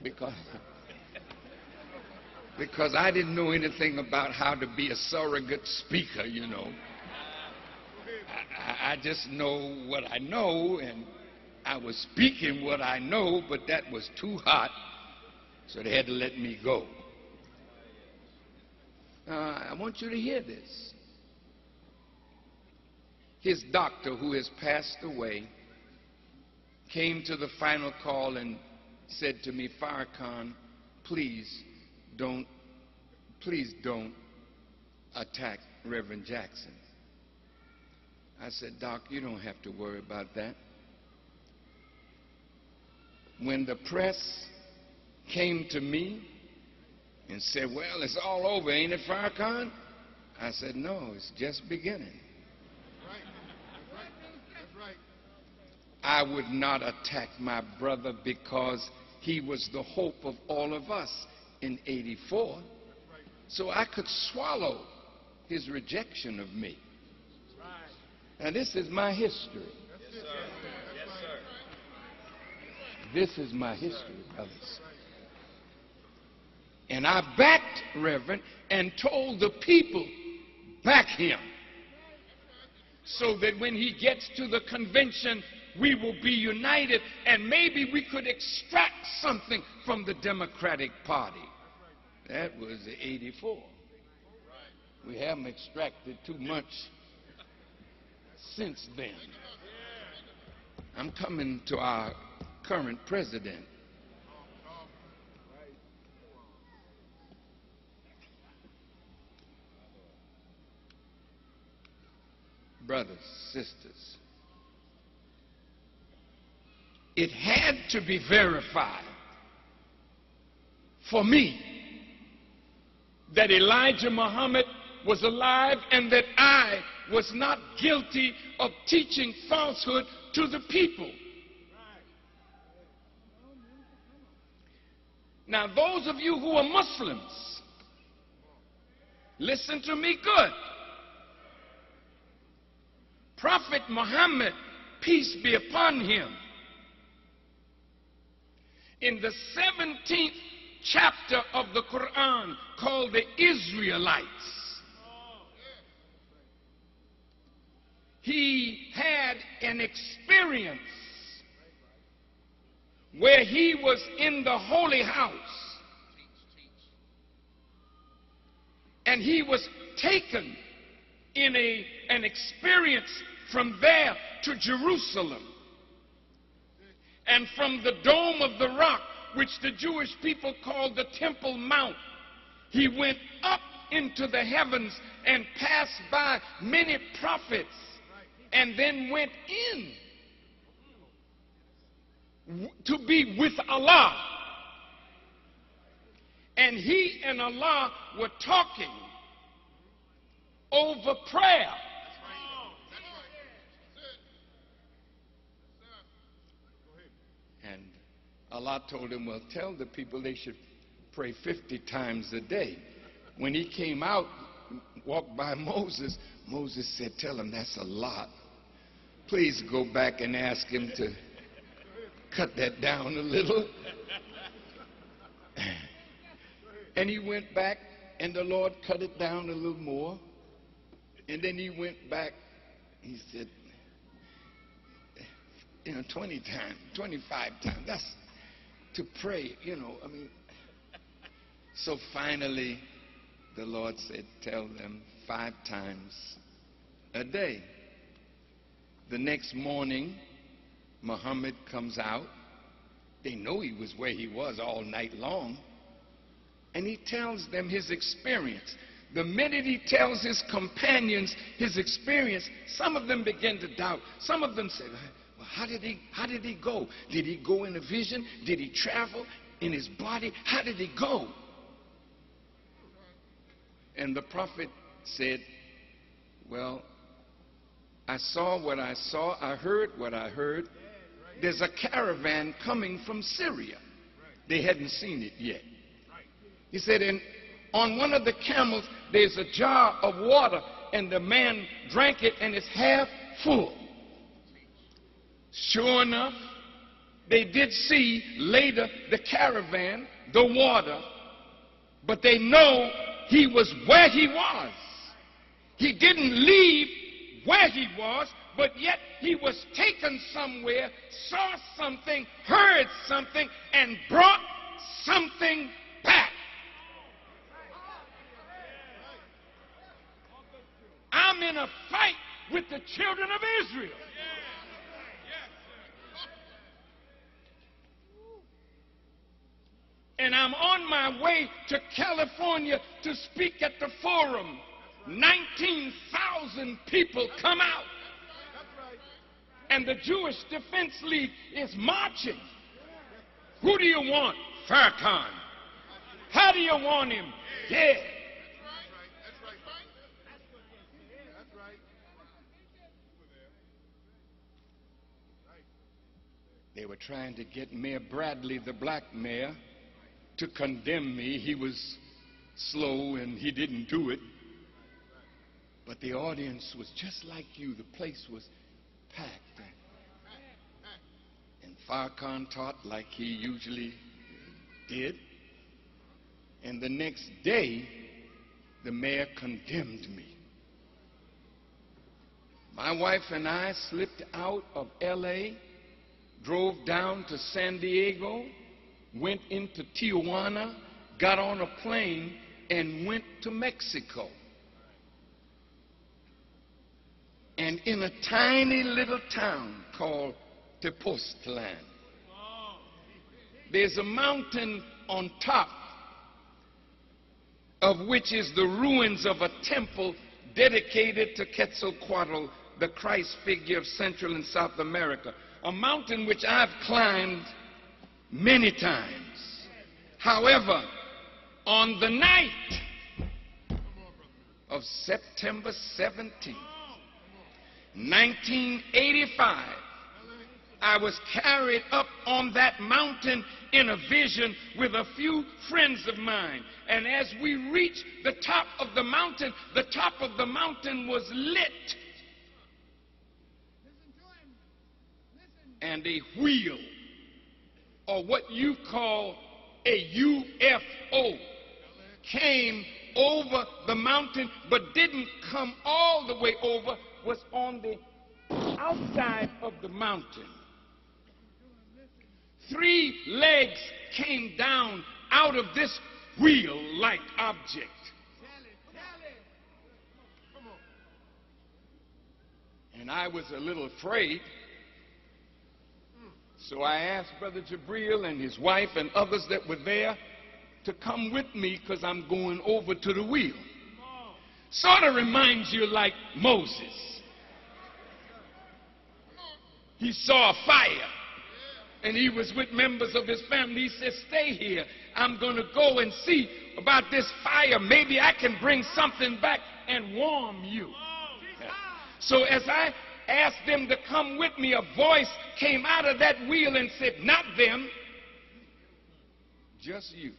because I didn't know anything about how to be a surrogate speaker, you know. I just know what I know, and I was speaking what I know, but that was too hot, so they had to let me go. I want you to hear this. His doctor, who has passed away, came to the final call and said to me, Farrakhan, please don't attack Reverend Jackson. I said, Doc, you don't have to worry about that. When the press came to me and said, well, it's all over, ain't it, Farrakhan? I said, no, it's just beginning. That's right. I would not attack my brother because he was the hope of all of us in '84. So I could swallow his rejection of me. Now, this is my history. Yes, sir. Yes, sir. This is my history, brothers. And I backed Reverend and told the people, back him, so that when he gets to the convention, we will be united, and maybe we could extract something from the Democratic Party. That was '84. We haven't extracted too much since then. I'm coming to our current president. Brothers, sisters, it had to be verified for me that Elijah Muhammad was alive and that I was not guilty of teaching falsehood to the people. Now, those of you who are Muslims, listen to me good. Prophet Muhammad, peace be upon him, in the 17th chapter of the Quran, called the Israelites, he had an experience where he was in the holy house and he was taken in an experience from there to Jerusalem, and from the Dome of the Rock, which the Jewish people called the Temple Mount, he went up into the heavens and passed by many prophets, and then went in to be with Allah. And he and Allah were talking over prayer. And Allah told him, well, tell the people they should pray 50 times a day. When he came out, walked by Moses, Moses said, tell him that's a lot. Please go back and ask him to cut that down a little. And he went back, and the Lord cut it down a little more. And then he went back, he said, 20 times, 25 times, that's to pray, So finally, the Lord said, tell them 5 times a day. The next morning, Muhammad comes out. They know he was where he was all night long. And he tells them his experience. The minute he tells his companions his experience, some of them begin to doubt. Some of them say, well, how did he go? Did he go in a vision? Did he travel in his body? How did he go? And the prophet said, well, I saw what I saw. I heard what I heard. There's a caravan coming from Syria. They hadn't seen it yet. He said, and on one of the camels, there's a jar of water, and the man drank it, and it's half full. Sure enough, They did see later the caravan, the water, but they know he was where he was. He didn't leave where he was, but yet he was taken somewhere, saw something, heard something, and brought something back. I'm in a fight with the children of Israel. And I'm on my way to California to speak at the forum. 19,000 people come out. And the Jewish Defense League is marching. Who do you want? Farrakhan. How do you want him? Dead. They were trying to get Mayor Bradley, the black mayor, to condemn me. He was slow and he didn't do it. But the audience was just like you. The place was packed. And Farrakhan taught like he usually did. And the next day, the mayor condemned me. My wife and I slipped out of L.A., drove down to San Diego, went into Tijuana, got on a plane, and went to Mexico. And in a tiny little town called Tepoztlan, there's a mountain on top of which is the ruins of a temple dedicated to Quetzalcoatl, the Christ figure of Central and South America. A mountain which I've climbed many times. However, on the night of September 17, 1985, I was carried up on that mountain in a vision with a few friends of mine. And as we reached the top of the mountain was lit. And a wheel, or what you call a UFO, came over the mountain but didn't come all the way over, was on the outside of the mountain. 3 legs came down out of this wheel-like object. And I was a little afraid. So I asked Brother Jabril and his wife and others that were there to come with me because I'm going over to the wheel. Sort of reminds you like Moses. He saw a fire and he was with members of his family. He said, stay here. I'm going to go and see about this fire. Maybe I can bring something back and warm you. So as I asked them to come with me, a voice came out of that wheel and said, not them, just you.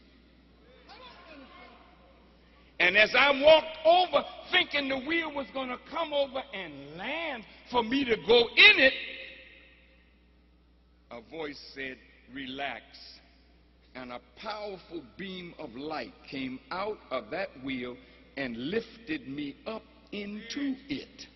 And as I walked over, thinking the wheel was going to come over and land for me to go in it, a voice said, relax. And a powerful beam of light came out of that wheel and lifted me up into it.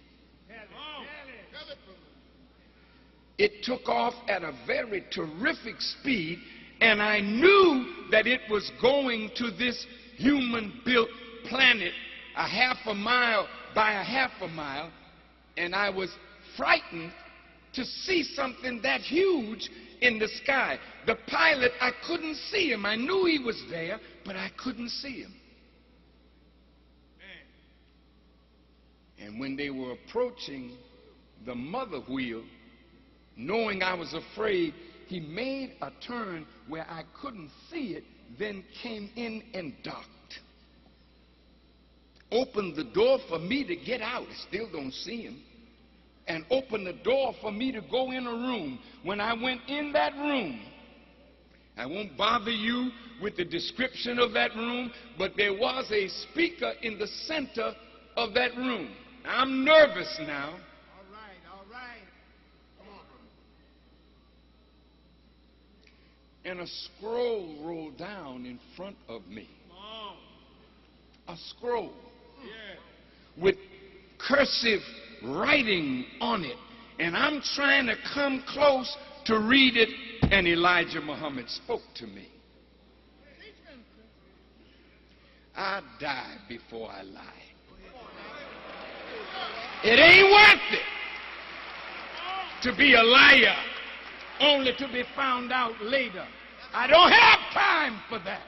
It took off at a very terrific speed, and I knew that it was going to this human-built planet a half a mile by a half a mile, and I was frightened to see something that huge in the sky. The pilot, I couldn't see him. I knew he was there, but I couldn't see him. And when they were approaching the mother wheel, knowing I was afraid, he made a turn where I couldn't see it, then came in and docked. Opened the door for me to get out. I still don't see him. And opened the door for me to go in a room. When I went in that room, I won't bother you with the description of that room, but there was a speaker in the center of that room. I'm nervous now. and a scroll rolled down in front of me. A scroll with cursive writing on it. And I'm trying to come close to read it, and Elijah Muhammad spoke to me. I die before I lie. It ain't worth it to be a liar only to be found out later. I don't have time for that.